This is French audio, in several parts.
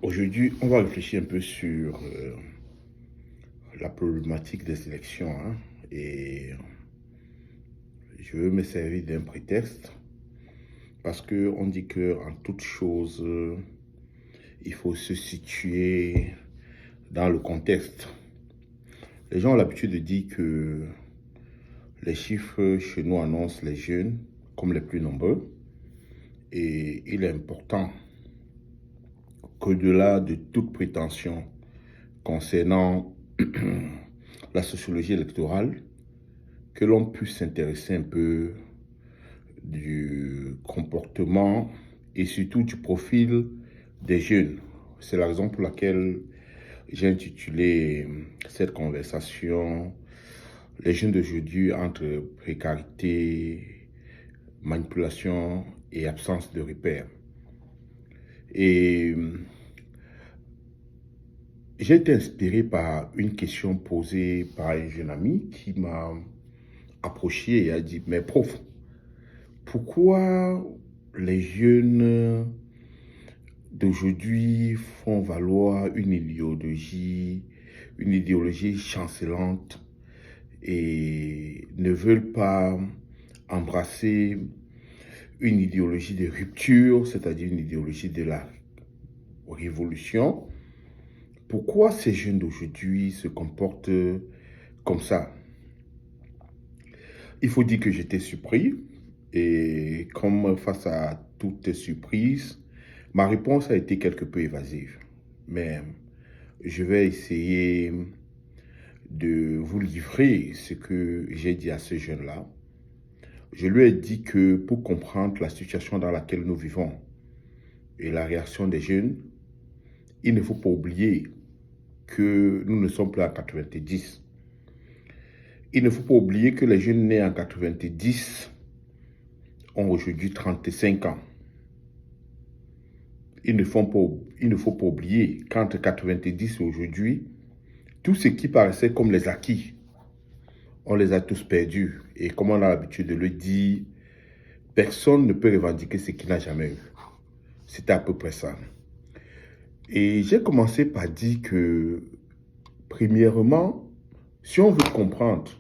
Aujourd'hui, on va réfléchir un peu sur la problématique des élections, hein, et je veux me servir d'un prétexte parce qu'on dit qu'en toute chose, il faut se situer dans le contexte. Les gens ont l'habitude de dire que les chiffres chez nous annoncent les jeunes comme les plus nombreux, et il est important qu'au-delà de toute prétention concernant la sociologie électorale, que l'on puisse s'intéresser un peu du comportement et surtout du profil des jeunes. C'est la raison pour laquelle j'ai intitulé cette conversation Les jeunes d'aujourd'hui entre précarité, manipulation et absence de repères. Et j'ai été inspiré par une question posée par un jeune ami qui m'a approché et a dit, mais prof, pourquoi les jeunes d'aujourd'hui font valoir une idéologie chancelante et ne veulent pas embrasser une idéologie de rupture, c'est-à-dire une idéologie de la révolution? Pourquoi ces jeunes d'aujourd'hui se comportent comme ça? Il faut dire que j'étais surpris et comme face à toute surprise, ma réponse a été quelque peu évasive. Mais je vais essayer de vous livrer ce que j'ai dit à ce jeune-là. Je lui ai dit que pour comprendre la situation dans laquelle nous vivons et la réaction des jeunes, il ne faut pas oublier que nous ne sommes plus en 90. Il ne faut pas oublier que les jeunes nés en 90 ont aujourd'hui 35 ans. Il ne faut pas oublier qu'entre 90 et aujourd'hui, tout ce qui paraissait comme les acquis, on les a tous perdus. Et comme on a l'habitude de le dire, personne ne peut revendiquer ce qu'il n'a jamais eu. C'était à peu près ça. Et j'ai commencé par dire que, premièrement, si on veut comprendre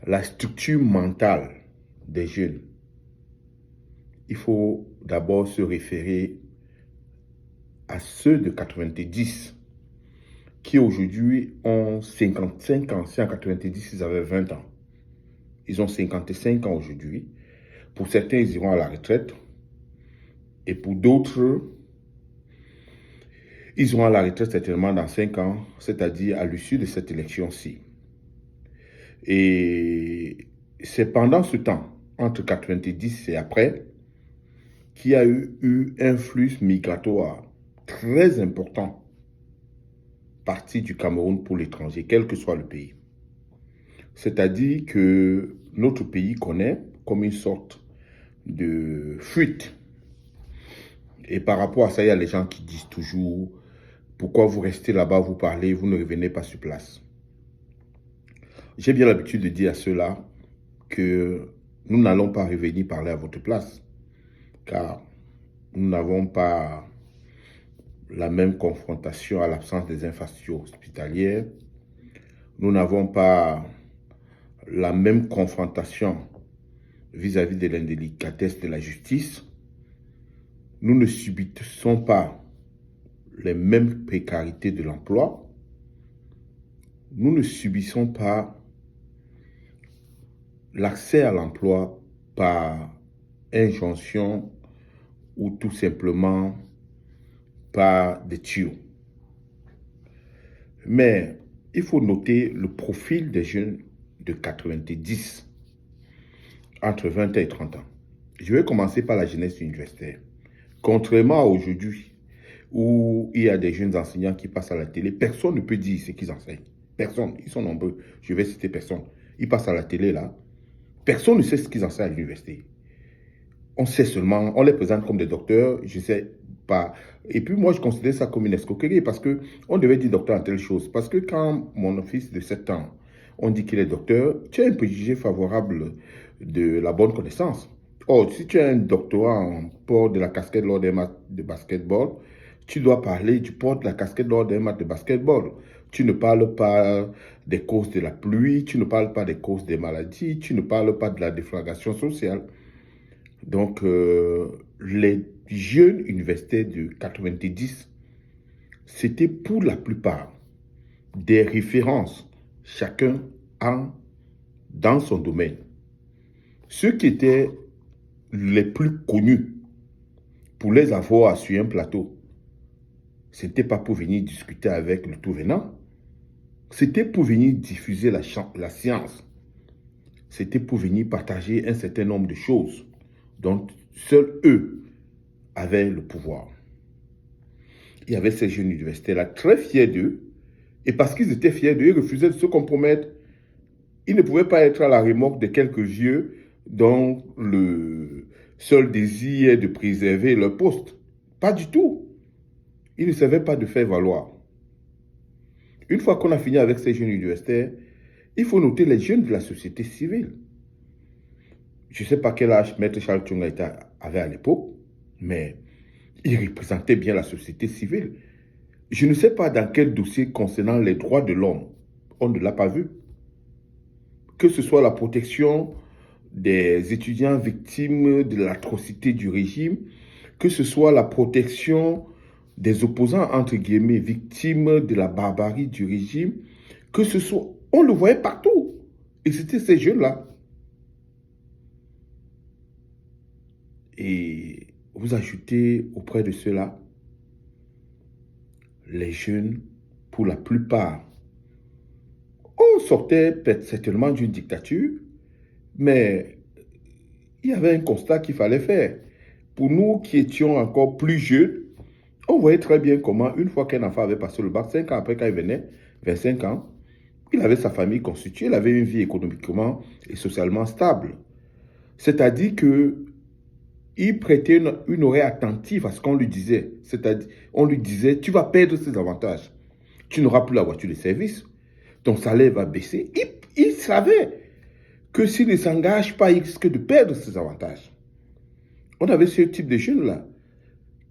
la structure mentale des jeunes, il faut d'abord se référer à ceux de 90 qui aujourd'hui ont 55 ans. Si en 90, ils avaient 20 ans. Ils ont 55 ans aujourd'hui. Pour certains, ils iront à la retraite. Et pour d'autres, ils iront à la retraite certainement dans 5 ans, c'est-à-dire à l'issue de cette élection-ci. Et c'est pendant ce temps, entre 90 et après, qu'il y a eu un flux migratoire très important parti du Cameroun pour l'étranger, quel que soit le pays. C'est-à-dire que notre pays connaît comme une sorte de fuite. Et par rapport à ça, il y a les gens qui disent toujours « Pourquoi vous restez là-bas, vous parlez, vous ne revenez pas sur place ?» J'ai bien l'habitude de dire à ceux-là que nous n'allons pas revenir parler à votre place, car nous n'avons pas la même confrontation à l'absence des infrastructures hospitalières. Nous n'avons pas la même confrontation vis-à-vis de l'indélicatesse de la justice. Nous ne subissons pas les mêmes précarités de l'emploi. Nous ne subissons pas l'accès à l'emploi par injonction ou tout simplement par des tuyaux. Mais il faut noter le profil des jeunes de 90, entre 20 et 30 ans. Je vais commencer par la jeunesse universitaire. Contrairement à aujourd'hui, où il y a des jeunes enseignants qui passent à la télé, personne ne peut dire ce qu'ils enseignent. Personne, ils sont nombreux. Je vais citer personne. Ils passent à la télé là. Personne ne sait ce qu'ils enseignent à l'université. On sait seulement, on les présente comme des docteurs, je ne sais pas. Et puis moi, je considère ça comme une escroquerie parce qu'on devait dire docteur en telle chose. Parce que quand mon fils de 7 ans, on dit qu'il est docteur, tu as un préjugé favorable de la bonne connaissance. Or, si tu as un doctorat en port de la casquette lors des matchs de basketball, Tu dois parler du port de la casquette lors d'un match de basketball. Tu ne parles pas des causes de la pluie, tu ne parles pas des causes des maladies, tu ne parles pas de la déflagration sociale. Donc, les jeunes universitaires de 90, c'était pour la plupart des références, chacun dans son domaine. Ceux qui étaient les plus connus pour les avoir sur un plateau, ce n'était pas pour venir discuter avec le tout venant, c'était pour venir diffuser la science. C'était pour venir partager un certain nombre de choses dont seuls eux avaient le pouvoir. Il y avait ces jeunes universitaires-là très fiers d'eux, et parce qu'ils étaient fiers d'eux, ils refusaient de se compromettre. Ils ne pouvaient pas être à la remorque de quelques vieux dont le seul désir est de préserver leur poste. Pas du tout. Ils ne savaient pas de faire valoir. Une fois qu'on a fini avec ces jeunes universitaires, il faut noter les jeunes de la société civile. Je ne sais pas quel âge Maître Charles Chung avait à l'époque, mais il représentait bien la société civile. Je ne sais pas dans quel dossier concernant les droits de l'homme, on ne l'a pas vu. Que ce soit la protection des étudiants victimes de l'atrocité du régime, que ce soit la protection des opposants, entre guillemets, victimes de la barbarie du régime, que ce soit, on le voyait partout. Et c'était ces jeunes-là. Et vous ajoutez auprès de cela, les jeunes, pour la plupart, on sortait certainement d'une dictature, mais il y avait un constat qu'il fallait faire. Pour nous qui étions encore plus jeunes, on voyait très bien comment, une fois qu'un enfant avait passé le bac, 5 ans après, quand il venait, 25 ans, il avait sa famille constituée, il avait une vie économiquement et socialement stable. C'est-à-dire qu'il prêtait une oreille attentive à ce qu'on lui disait. C'est-à-dire, on lui disait, tu vas perdre ces avantages. Tu n'auras plus la voiture de service, ton salaire va baisser. Il savait que s'il ne s'engage pas, il risque de perdre ses avantages. On avait ce type de jeunes-là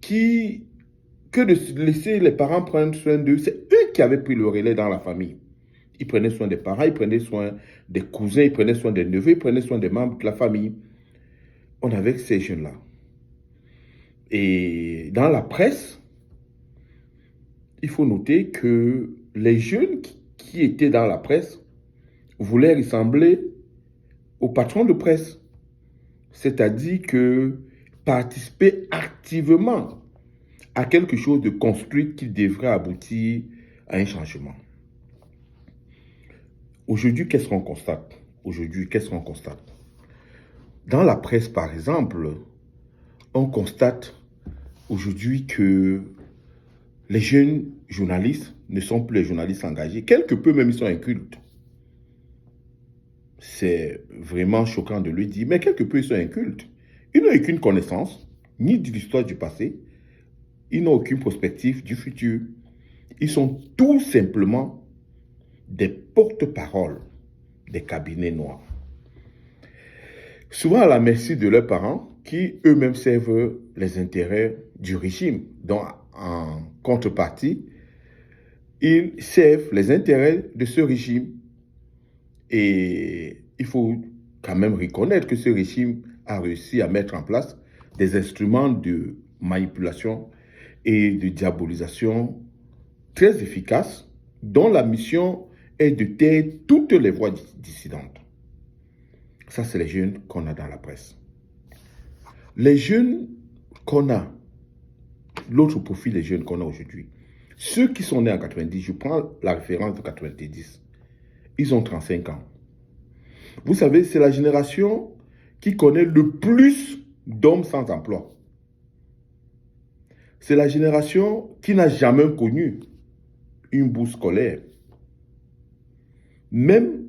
que de laisser les parents prendre soin d'eux, c'est eux qui avaient pris le relais dans la famille. Ils prenaient soin des parents, ils prenaient soin des cousins, ils prenaient soin des neveux, ils prenaient soin des membres de la famille. On avait ces jeunes-là. Et dans la presse, il faut noter que les jeunes qui étaient dans la presse voulaient ressembler au patron de presse. C'est-à-dire que participer activement à quelque chose de construit qui devrait aboutir à un changement. Aujourd'hui, qu'est-ce qu'on constate? Dans la presse, par exemple, on constate aujourd'hui que les jeunes journalistes ne sont plus les journalistes engagés. Quelque peu même, ils sont incultes. C'est vraiment choquant de le dire, mais quelque peu, ils sont incultes. Ils n'ont aucune connaissance, ni de l'histoire du passé, ils n'ont aucune perspective du futur. Ils sont tout simplement des porte-paroles des cabinets noirs. Souvent à la merci de leurs parents, qui eux-mêmes servent les intérêts du régime. Donc, en contrepartie, ils servent les intérêts de ce régime. Et il faut quand même reconnaître que ce régime a réussi à mettre en place des instruments de manipulation et de diabolisation très efficaces, dont la mission est de taire toutes les voix dissidentes. Ça, c'est les jeunes qu'on a dans la presse. Les jeunes qu'on a, l'autre profil des jeunes qu'on a aujourd'hui, ceux qui sont nés en 90, je prends la référence de 90, ils ont 35 ans. Vous savez, c'est la génération qui connaît le plus d'hommes sans emploi. C'est la génération qui n'a jamais connu une bourse scolaire. Même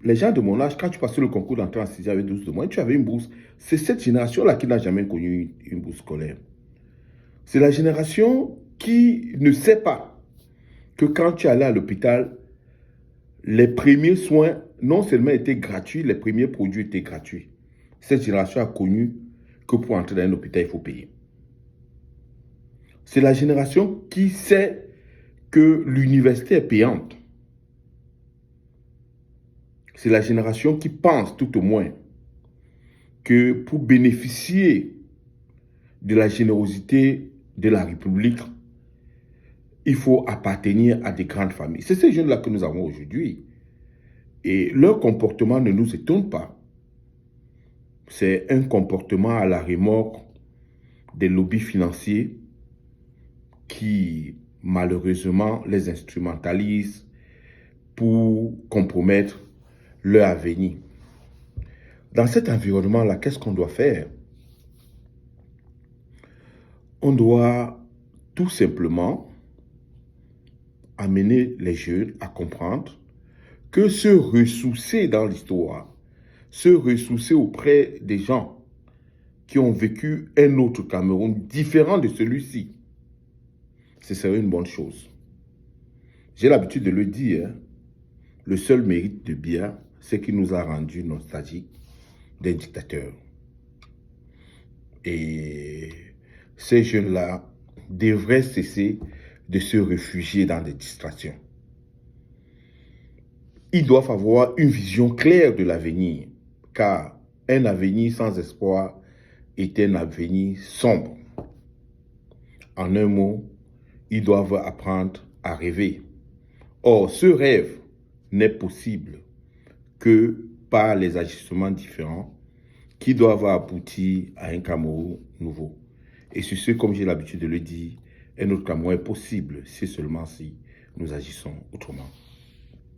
les gens de mon âge, quand tu passais le concours d'entrée en 6e avec 12 de moyenne, tu avais une bourse. C'est cette génération-là qui n'a jamais connu une bourse scolaire. C'est la génération qui ne sait pas que quand tu allais à l'hôpital, les premiers soins non seulement étaient gratuits, les premiers produits étaient gratuits. Cette génération a connu que pour entrer dans un hôpital, il faut payer. C'est la génération qui sait que l'université est payante. C'est la génération qui pense tout au moins que pour bénéficier de la générosité de la République, il faut appartenir à des grandes familles. C'est ces jeunes-là que nous avons aujourd'hui. Et leur comportement ne nous étonne pas. C'est un comportement à la remorque des lobbies financiers qui, malheureusement, les instrumentalisent pour compromettre leur avenir. Dans cet environnement-là, qu'est-ce qu'on doit faire? On doit tout simplement amener les jeunes à comprendre que se ressourcer dans l'histoire, se ressourcer auprès des gens qui ont vécu un autre Cameroun différent de celui-ci, ce serait une bonne chose. J'ai l'habitude de le dire, le seul mérite de Biya, c'est qu'il nous a rendus nostalgiques d'un dictateur. Et ces jeunes-là devraient cesser de se réfugier dans des distractions. Ils doivent avoir une vision claire de l'avenir, car un avenir sans espoir est un avenir sombre. En un mot, ils doivent apprendre à rêver. Or, ce rêve n'est possible que par les agissements différents qui doivent aboutir à un Cameroun nouveau. Et sur ce, comme j'ai l'habitude de le dire, un autre Cameroun est possible si seulement si nous agissons autrement.